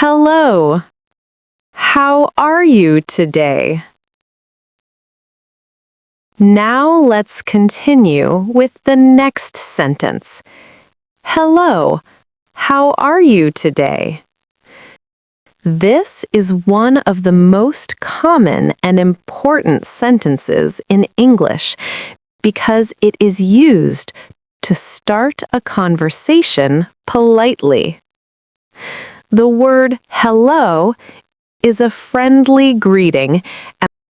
Hello. How are you today? Now let's continue with the next sentence. Hello. How are you today? This is one of the most common and important sentences in English because it is used to start a conversation politely. The word hello is a friendly greeting,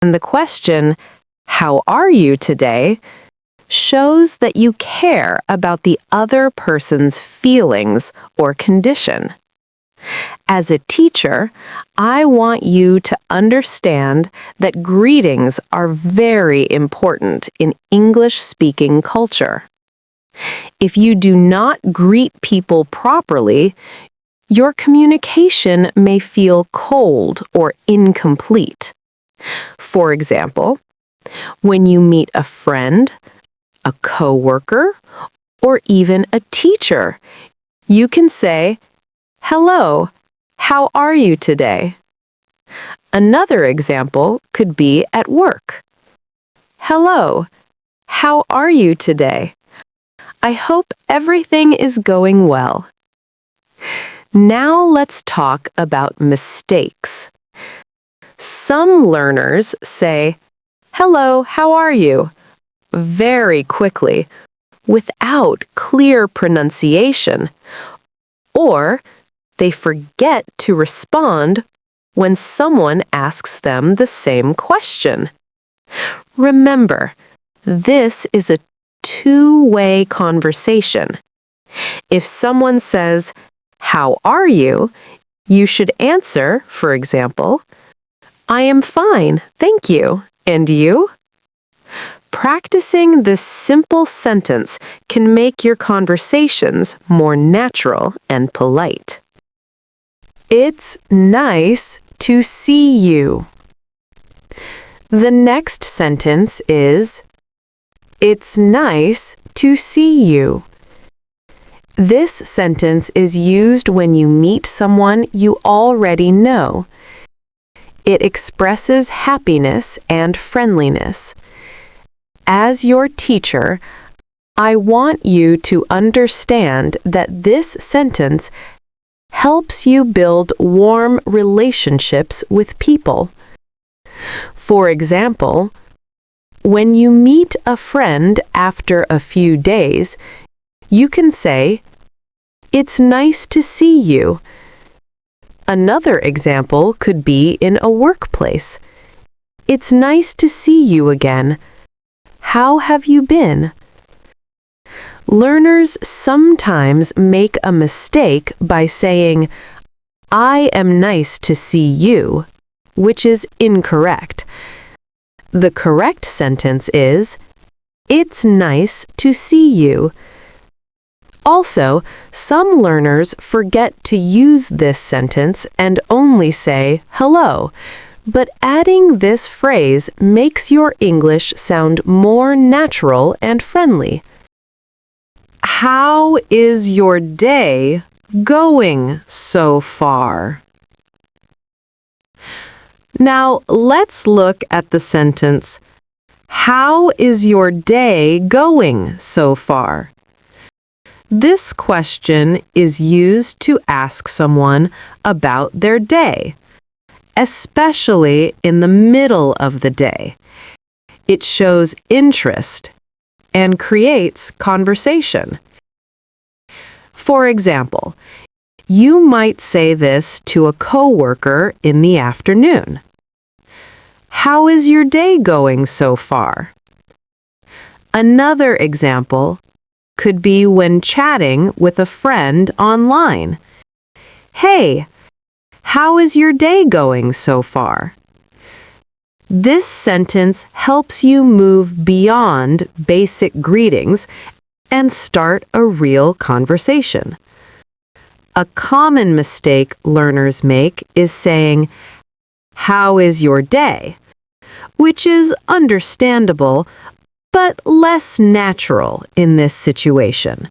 and the question, how are you today, shows that you care about the other person's feelings or condition. As a teacher, I want you to understand that greetings are very important in English-speaking culture. If you do not greet people properly, your communication may feel cold or incomplete. For example, when you meet a friend, a coworker, or even a teacher, you can say, "Hello, how are you today?" Another example could be at work. "Hello, how are you today? I hope everything is going well." Now let's talk about mistakes. Some learners say, "Hello, how are you?" very quickly, without clear pronunciation, or they forget to respond when someone asks them the same question. Remember, this is a two-way conversation. If someone says, "How are you?" you should answer, for example, "I am fine, thank you. And you?" Practicing this simple sentence can make your conversations more natural and polite. It's nice to see you. The next sentence is, "It's nice to see you." This sentence is used when you meet someone you already know. It expresses happiness and friendliness. As your teacher, I want you to understand that this sentence helps you build warm relationships with people. For example, when you meet a friend after a few days, you can say, "It's nice to see you." Another example could be in a workplace. "It's nice to see you again. How have you been?" Learners sometimes make a mistake by saying, "I am nice to see you," which is incorrect. The correct sentence is, "It's nice to see you." Also, some learners forget to use this sentence and only say hello, but adding this phrase makes your English sound more natural and friendly. How is your day going so far? Now, let's look at the sentence, "How is your day going so far?" This question is used to ask someone about their day, especially in the middle of the day. It shows interest and creates conversation. For example, you might say this to a coworker in the afternoon. "How is your day going so far?" Another example could be when chatting with a friend online. "Hey, how is your day going so far?" This sentence helps you move beyond basic greetings and start a real conversation. A common mistake learners make is saying, "How is your day?" which is understandable, but less natural in this situation.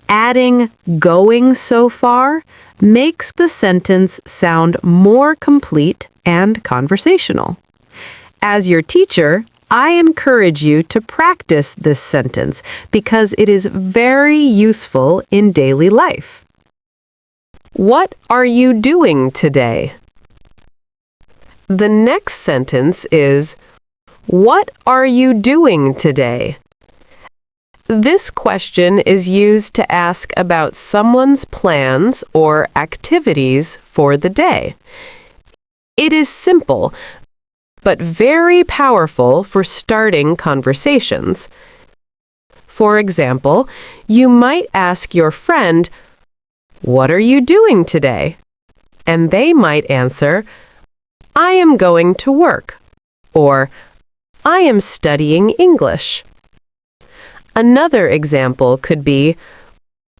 Adding going so far makes the sentence sound more complete and conversational. As your teacher, I encourage you to practice this sentence because it is very useful in daily life. What are you doing today? The next sentence is, what are you doing today? This question is used to ask about someone's plans or activities for the day. It is simple, but very powerful for starting conversations. For example, you might ask your friend, "What are you doing today?" And they might answer, "I am going to work," or "I am studying English." Another example could be,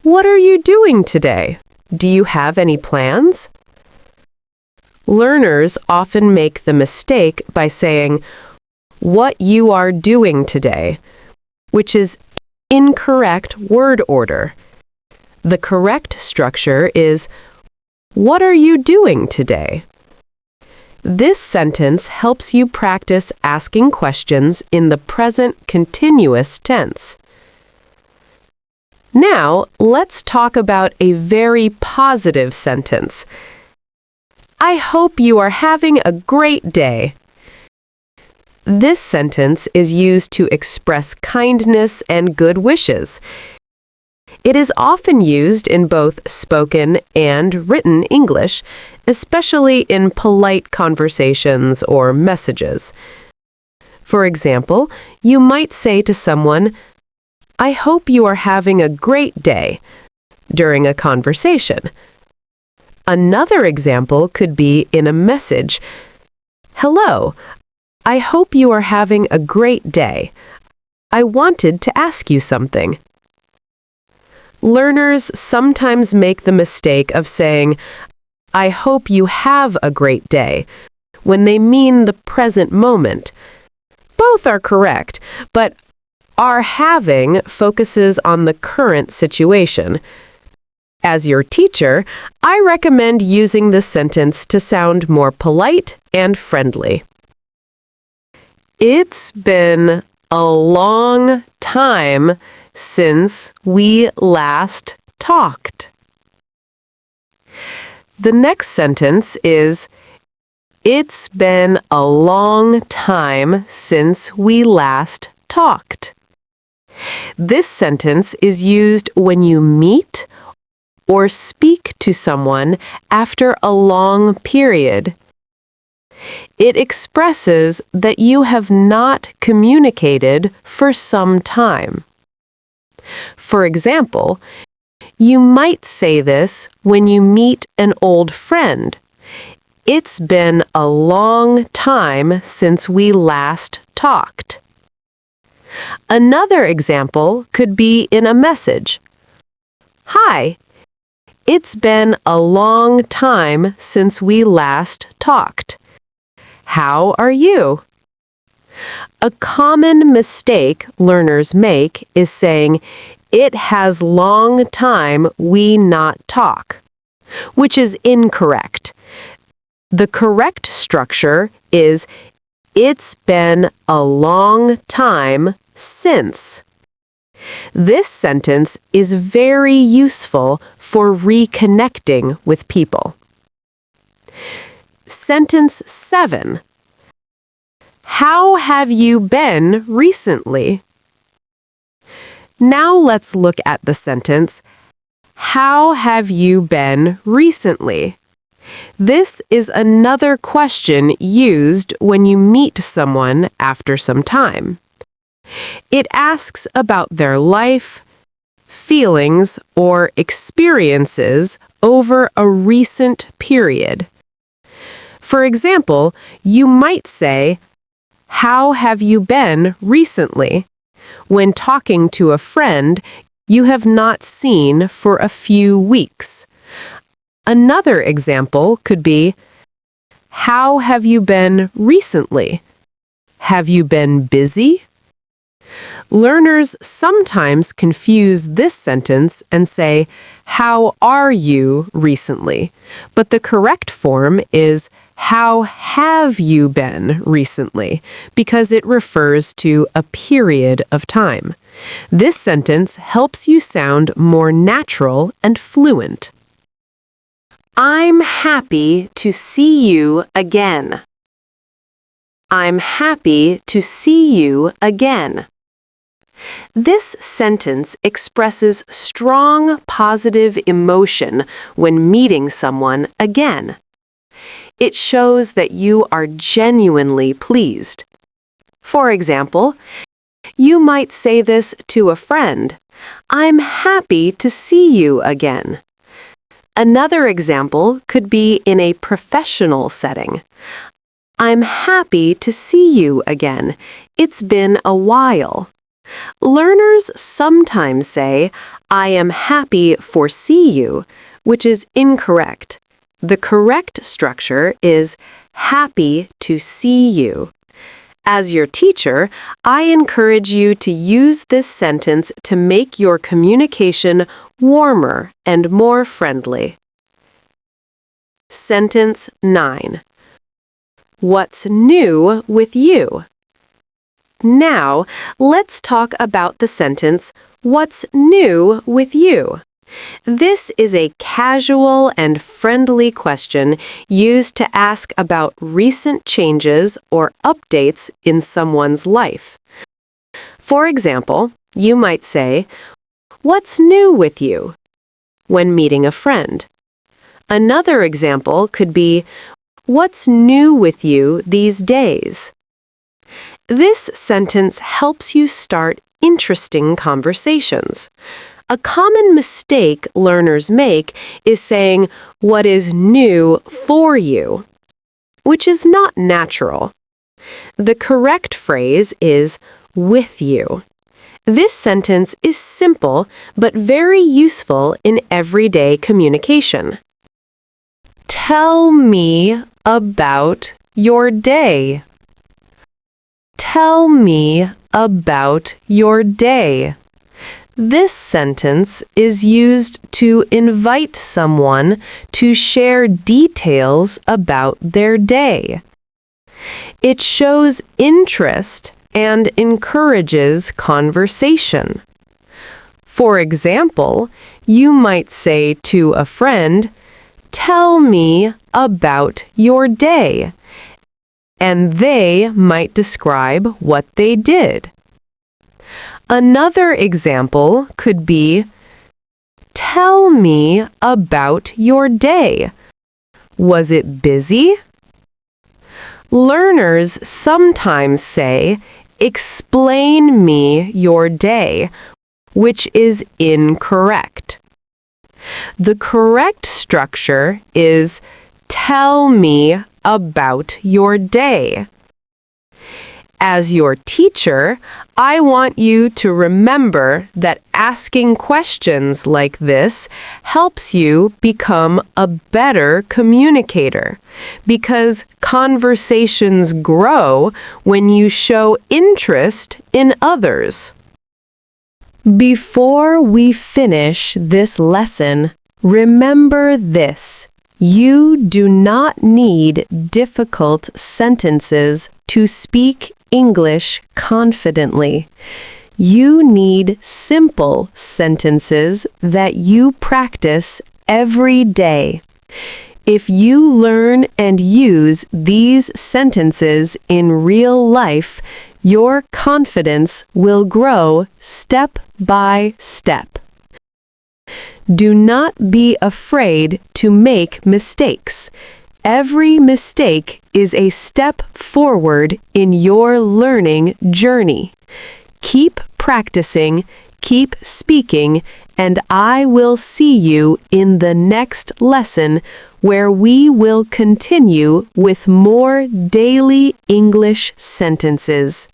"What are you doing today? Do you have any plans?" Learners often make the mistake by saying, "What you are doing today," which is incorrect word order. The correct structure is, "What are you doing today?" This sentence helps you practice asking questions in the present continuous tense. Now, let's talk about a very positive sentence. I hope you are having a great day. This sentence is used to express kindness and good wishes. It is often used in both spoken and written English, especially in polite conversations or messages. For example, you might say to someone, "I hope you are having a great day," during a conversation. Another example could be in a message, "Hello, I hope you are having a great day. I wanted to ask you something." Learners sometimes make the mistake of saying, "I hope you have a great day," when they mean the present moment. Both are correct, but our having focuses on the current situation. As your teacher, I recommend using this sentence to sound more polite and friendly. It's been a long time since we last talked. The next sentence is, it's been a long time since we last talked. This sentence is used when you meet or speak to someone after a long period. It expresses that you have not communicated for some time. For example, you might say this when you meet an old friend. It's been a long time since we last talked. Another example could be in a message. Hi, it's been a long time since we last talked. How are you? A common mistake learners make is saying, "It has long time we not talk," which is incorrect. The correct structure is, "It's been a long time since." This sentence is very useful for reconnecting with people. Sentence 7. How have you been recently? Now let's look at the sentence, how have you been recently? This is another question used when you meet someone after some time. It asks about their life, feelings, or experiences over a recent period. For example, you might say, "How have you been recently?" when talking to a friend you have not seen for a few weeks. Another example could be, "How have you been recently?" Have you been busy? Learners sometimes confuse this sentence and say, "How are you recently?" But the correct form is, "How have you been recently?" because it refers to a period of time. This sentence helps you sound more natural and fluent. I'm happy to see you again. I'm happy to see you again. This sentence expresses strong positive emotion when meeting someone again. It shows that you are genuinely pleased. For example, you might say this to a friend, "I'm happy to see you again." Another example could be in a professional setting. "I'm happy to see you again. It's been a while." Learners sometimes say, "I am happy for see you," which is incorrect. The correct structure is happy to see you. As your teacher, I encourage you to use this sentence to make your communication warmer and more friendly. Sentence 9. What's new with you? Now, let's talk about the sentence, "What's new with you?" This is a casual and friendly question used to ask about recent changes or updates in someone's life. For example, you might say, "What's new with you?" when meeting a friend. Another example could be, "What's new with you these days?" This sentence helps you start interesting conversations. A common mistake learners make is saying, "What is new for you?" which is not natural. The correct phrase is, "with you." This sentence is simple but very useful in everyday communication. Tell me about your day. Tell me about your day. This sentence is used to invite someone to share details about their day. It shows interest and encourages conversation. For example, you might say to a friend, "Tell me about your day," and they might describe what they did. Another example could be, "Tell me about your day. Was it busy?" Learners sometimes say, "Explain me your day," which is incorrect. The correct structure is, "Tell me about your day." As your teacher, I want you to remember that asking questions like this helps you become a better communicator, because conversations grow when you show interest in others. Before we finish this lesson, remember this. You do not need difficult sentences to speak English confidently. You need simple sentences that you practice every day. If you learn and use these sentences in real life, your confidence will grow step by step. Do not be afraid to make mistakes. Every mistake is a step forward in your learning journey. Keep practicing, keep speaking, and I will see you in the next lesson, where we will continue with more daily English sentences.